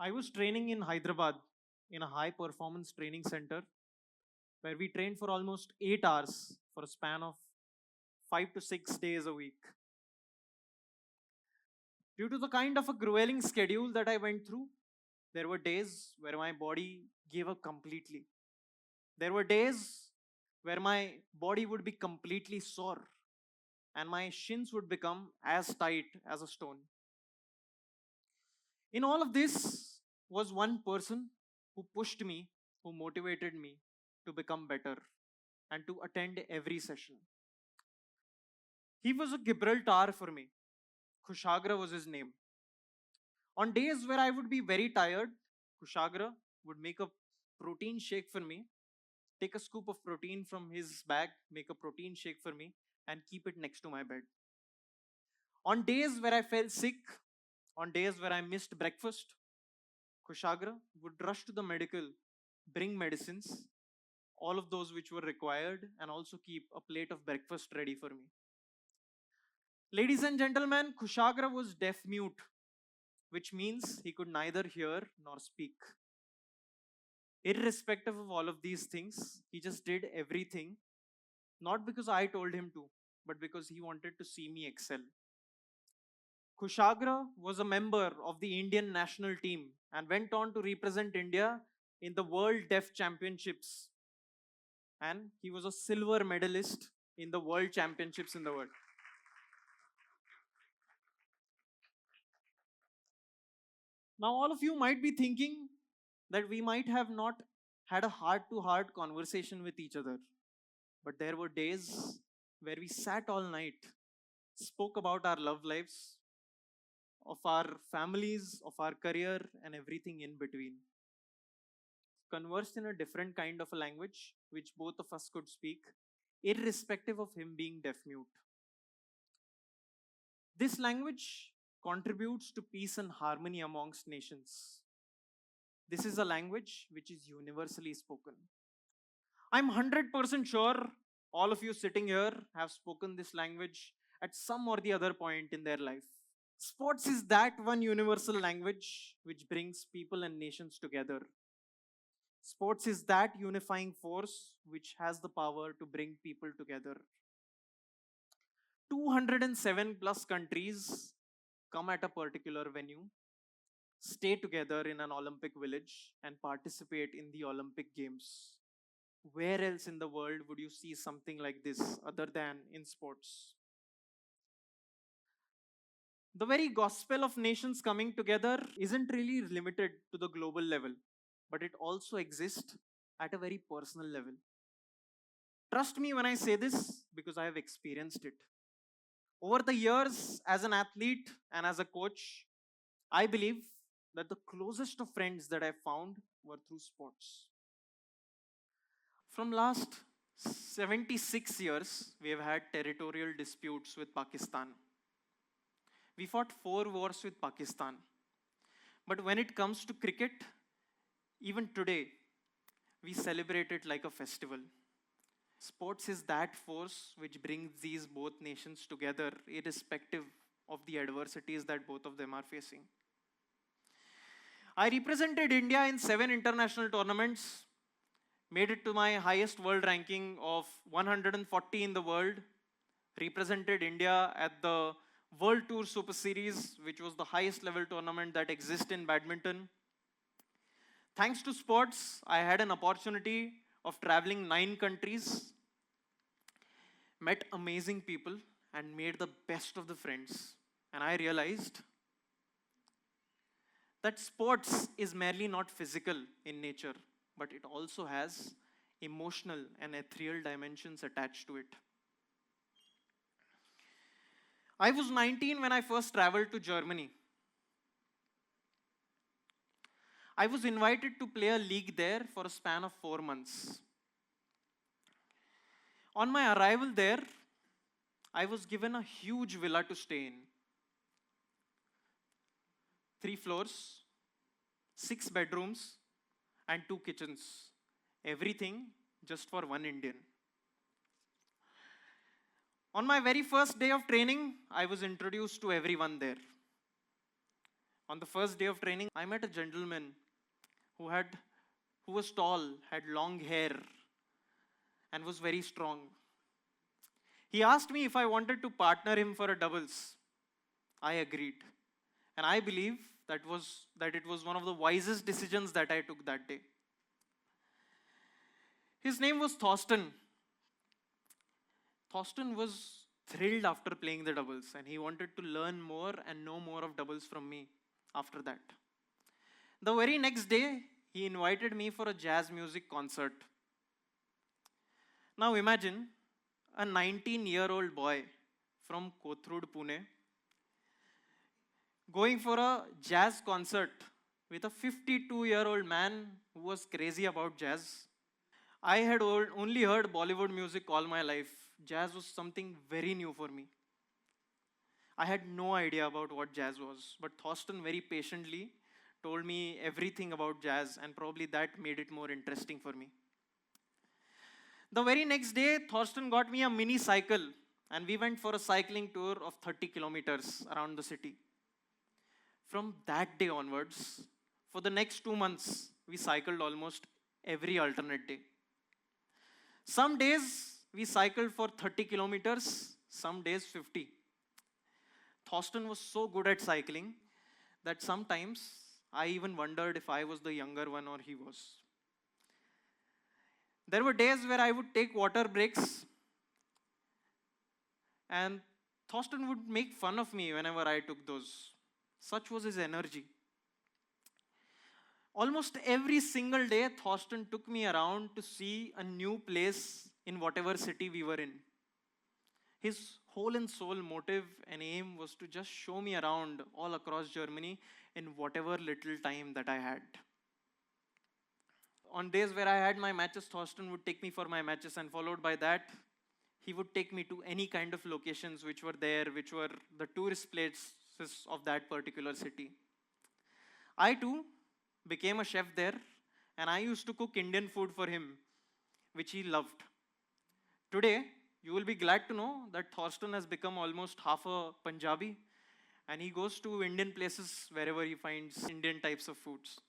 I was training in Hyderabad in a high performance training center where we trained for almost 8 hours for a span of 5 to 6 days a week. Due to the kind of a grueling schedule that I went through, there were days where my body gave up completely. There were days where my body would be completely sore and my shins would become as tight as a stone. In all of this was one person who pushed me, who motivated me to become better and to attend every session. He was a Gibraltar for me. Kushagra was his name. On days where I would be very tired, Kushagra would make a protein shake for me, take a scoop of protein from his bag, make a protein shake for me, and keep it next to my bed. On days where I felt sick, on days where I missed breakfast, Kushagra would rush to the medical, bring medicines, all of those which were required, and also keep a plate of breakfast ready for me. Ladies and gentlemen, Kushagra was deaf mute, which means he could neither hear nor speak. Irrespective of all of these things, he just did everything, not because I told him to, but because he wanted to see me excel. Kushagra was a member of the Indian national team and went on to represent India in the World Deaf Championships. And he was a silver medalist in the World Championships in the world. Now, all of you might be thinking that we might have not had a heart to heart conversation with each other. But there were days where we sat all night, spoke about our love lives, of our families, of our career, and everything in between. Conversed in a different kind of a language, which both of us could speak, irrespective of him being deaf mute. This language contributes to peace and harmony amongst nations. This is a language which is universally spoken. I'm 100% sure all of you sitting here have spoken this language at some or the other point in their life. Sports is that one universal language which brings people and nations together. Sports is that unifying force which has the power to bring people together. 207 plus countries come at a particular venue, stay together in an Olympic village, and participate in the Olympic Games. Where else in the world would you see something like this other than in sports? The very gospel of nations coming together isn't really limited to the global level, but it also exists at a very personal level. Trust me when I say this because I have experienced it. Over the years, as an athlete and as a coach, I believe that the closest of friends that I found were through sports. From last 76 years, we have had territorial disputes with Pakistan. We fought 4 wars with Pakistan. But when it comes to cricket, even today, we celebrate it like a festival. Sports is that force which brings these both nations together, irrespective of the adversities that both of them are facing. I represented India in 7 international tournaments, made it to my highest world ranking of 140 in the world, represented India at the World Tour Super Series, which was the highest level tournament that exists in badminton. Thanks to sports, I had an opportunity of traveling 9 countries, met amazing people, and made the best of the friends. And I realized that sports is merely not physical in nature, but it also has emotional and ethereal dimensions attached to it. I was 19 when I first traveled to Germany. I was invited to play a league there for a span of 4 months. On my arrival there, I was given a huge villa to stay in. 3 floors, 6 bedrooms, and 2 kitchens. Everything just for one Indian. On my very first day of training, I was introduced to everyone there. On the first day of training, I met a gentleman who had who was tall, had long hair, and was very strong. He asked me if I wanted to partner him for a doubles. I agreed. And I believe that it was one of the wisest decisions that I took that day. His name was Thorsten. Thorsten was thrilled after playing the doubles, and he wanted to learn more and know more of doubles from me after that. The very next day, he invited me for a jazz music concert. Now imagine a 19-year-old boy from Hruitvik, Pune, going for a jazz concert with a 52-year-old man who was crazy about jazz. I had only heard Bollywood music all my life. Jazz was something very new for me. I had no idea about what jazz was, but Thorsten very patiently told me everything about jazz, and probably that made it more interesting for me. The very next day, Thorsten got me a mini cycle, and we went for a cycling tour of 30 kilometers around the city. From that day onwards, for the next 2 months, we cycled almost every alternate day. Some days we cycled for 30 kilometers, some days 50. Thorsten was so good at cycling that sometimes I even wondered if I was the younger one or he was. There were days where I would take water breaks, and Thorsten would make fun of me whenever I took those. Such was his energy. Almost every single day, Thorsten took me around to see a new place in whatever city we were in. His whole and soul motive and aim was to just show me around all across Germany in whatever little time that I had. On days where I had my matches, Thorsten would take me for my matches, and followed by that, he would take me to any kind of locations which were there, which were the tourist places of that particular city. I too became a chef there, and I used to cook Indian food for him, which he loved. Today, you will be glad to know that Thorsten has become almost half a Punjabi, and he goes to Indian places wherever he finds Indian types of foods.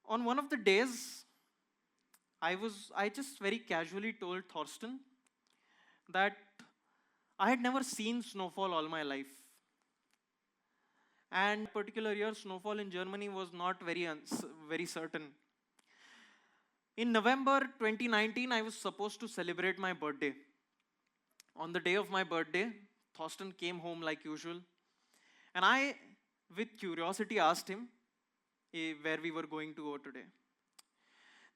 On one of the days, I just very casually told Thorsten that I had never seen snowfall all my life. And particular year, snowfall in Germany was not very certain. In November 2019, I was supposed to celebrate my birthday. On the day of my birthday, Thorsten came home like usual, and I, with curiosity, asked him where we were going to go today.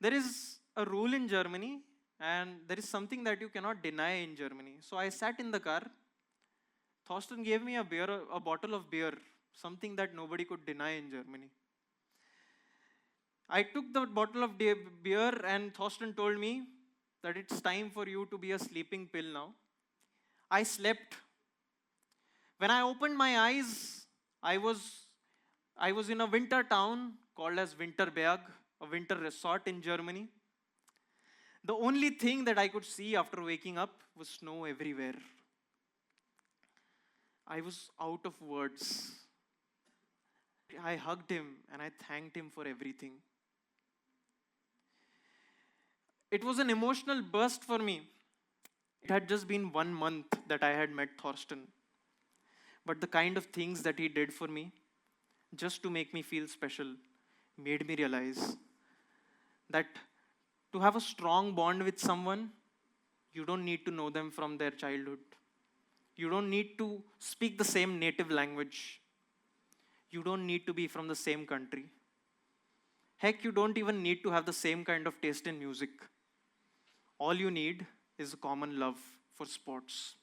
There is a rule in Germany, and there is something that you cannot deny in Germany. So I sat in the car. Thorsten gave me a bottle of beer, something that nobody could deny in Germany. I took the bottle of beer, and Thorsten told me that it's time for you to be a sleeping pill now. I slept. When I opened my eyes, I was in a winter town called as Winterberg, a winter resort in Germany. The only thing that I could see after waking up was snow everywhere. I was out of words. I hugged him and I thanked him for everything. It was an emotional burst for me. It had just been 1 month that I had met Thorsten. But the kind of things that he did for me, just to make me feel special, made me realize that to have a strong bond with someone, you don't need to know them from their childhood. You don't need to speak the same native language. You don't need to be from the same country. Heck, you don't even need to have the same kind of taste in music. All you need is a common love for sports.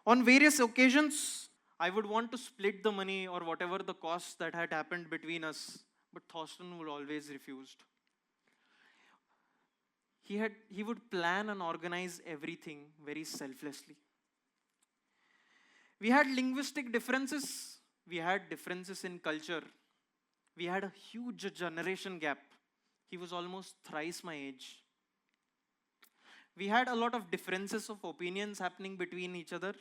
On various occasions, I would want to split the money or whatever the costs that had happened between us, but Thorsten would always refused. He would plan and organize everything very selflessly. We had linguistic differences. We had differences in culture. We had a huge generation gap. He was almost thrice my age. We had a lot of differences of opinions happening between each other.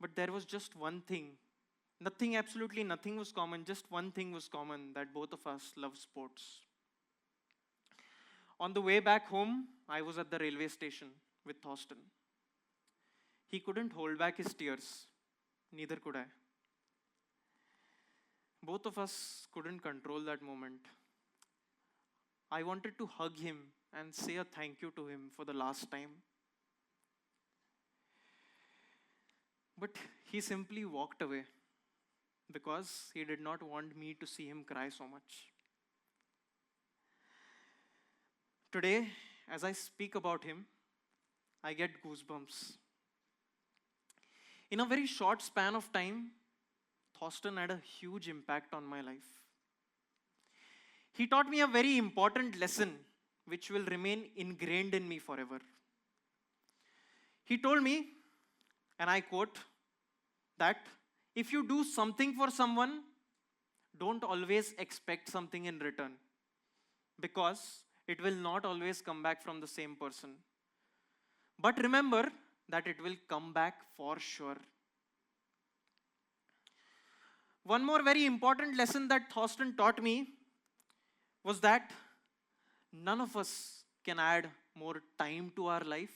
But there was just one thing. Nothing, absolutely nothing was common. Just one thing was common, that both of us love sports. On the way back home, I was at the railway station with Thorsten. He couldn't hold back his tears. Neither could I. Both of us couldn't control that moment. I wanted to hug him and say a thank you to him for the last time. But he simply walked away because he did not want me to see him cry so much. Today, as I speak about him, I get goosebumps. In a very short span of time, Thorsten had a huge impact on my life. He taught me a very important lesson which will remain ingrained in me forever. He told me, and I quote, that if you do something for someone, don't always expect something in return, because it will not always come back from the same person. But remember that it will come back for sure. One more very important lesson that Thorsten taught me was that none of us can add more time to our life,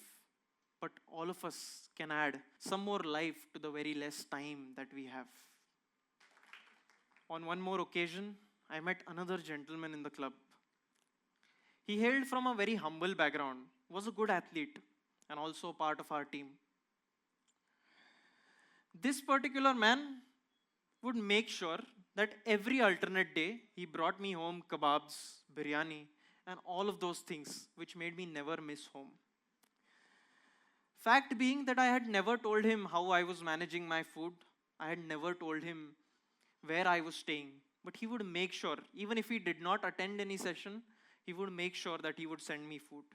but all of us can add some more life to the very less time that we have. On one more occasion, I met another gentleman in the club. He hailed from a very humble background, was a good athlete, and also part of our team. This particular man would make sure that every alternate day he brought me home kebabs, biryani, and all of those things which made me never miss home. Fact being that I had never told him how I was managing my food. I had never told him where I was staying. But he would make sure, even if he did not attend any session, he would make sure that he would send me food.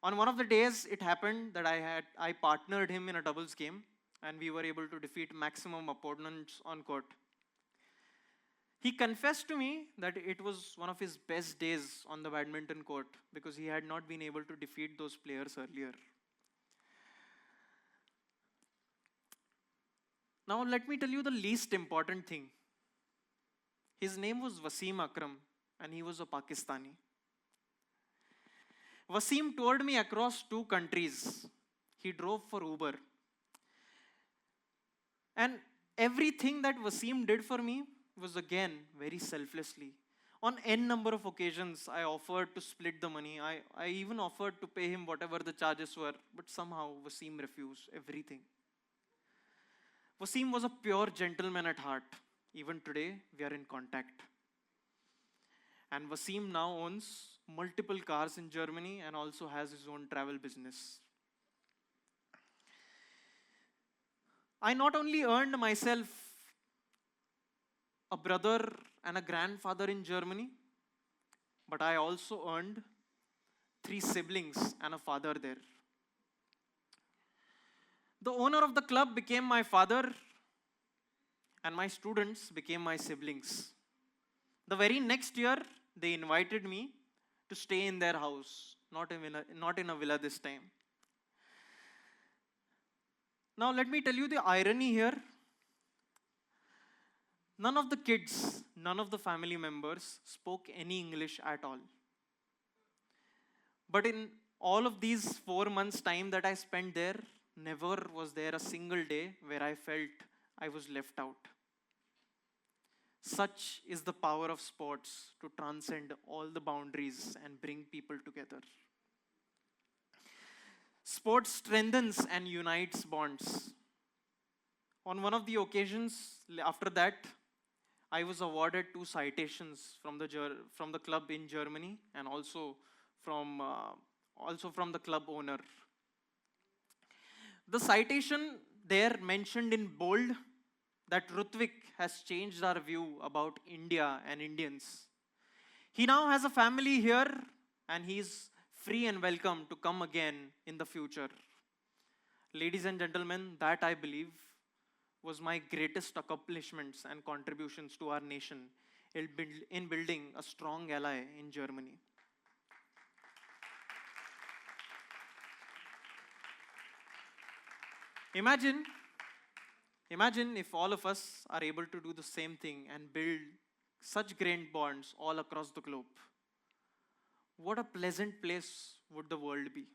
On one of the days, it happened that I partnered him in a doubles game, and we were able to defeat maximum opponents on court. He confessed to me that it was one of his best days on the badminton court because he had not been able to defeat those players earlier. Now let me tell you the least important thing. His name was Wasim Akram, and he was a Pakistani. Wasim toured me across 2 countries. He drove for Uber. And everything that Wasim did for me was again very selflessly. On n number of occasions, I offered to split the money. I even offered to pay him whatever the charges were, but somehow Wasim refused everything. Wasim was a pure gentleman at heart. Even today, we are in contact. And Wasim now owns multiple cars in Germany and also has his own travel business. I not only earned myself a brother and a grandfather in Germany, but I also earned 3 siblings and a father there. The owner of the club became my father, and my students became my siblings. The very next year, they invited me to stay in their house, not in a villa this time. Now let me tell you the irony here. None of the kids, none of the family members spoke any English at all. But in all of these 4 months' time that I spent there, never was there a single day where I felt I was left out. Such is the power of sports to transcend all the boundaries and bring people together. Sports strengthens and unites bonds. On one of the occasions after that, I was awarded 2 citations from the club in Germany and also from the club owner. The citation there mentioned in bold that Hruitvik has changed our view about India and Indians. He now has a family here and he is free and welcome to come again in the future. Ladies and gentlemen, that I believe was my greatest accomplishments and contributions to our nation in building a strong ally in Germany. Imagine Imagine if all of us are able to do the same thing and build such great bonds all across the globe. What a pleasant place would the world be.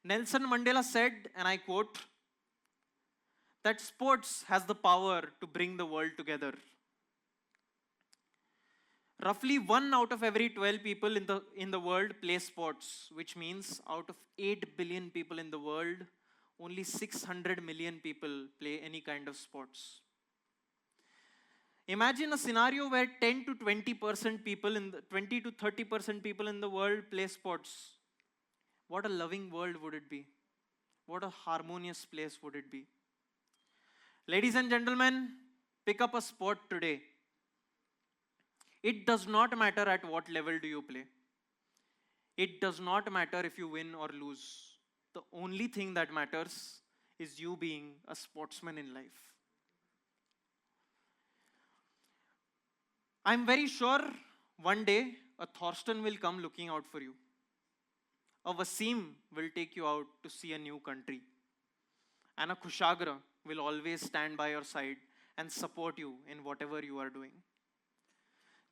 Nelson Mandela said, and I quote, that sports has the power to bring the world together. Roughly 1 out of every 12 people in the world play sports, which means out of 8 billion people in the world, only 600 million people play any kind of sports. Imagine a scenario where 10 to 20% people 20 to 30% people in the world play sports. What a loving world would it be? What a harmonious place would it be? Ladies and gentlemen, pick up a sport today. It does not matter at what level do you play. It does not matter if you win or lose. The only thing that matters is you being a sportsman in life. I'm very sure one day a Thorsten will come looking out for you. A Wasim will take you out to see a new country. And a Kushagra will always stand by your side and support you in whatever you are doing.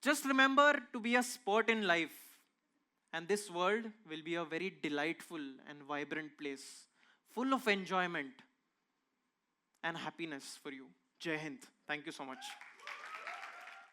Just remember to be a sport in life, and this world will be a very delightful and vibrant place, full of enjoyment and happiness for you. Jai Hind. Thank you so much.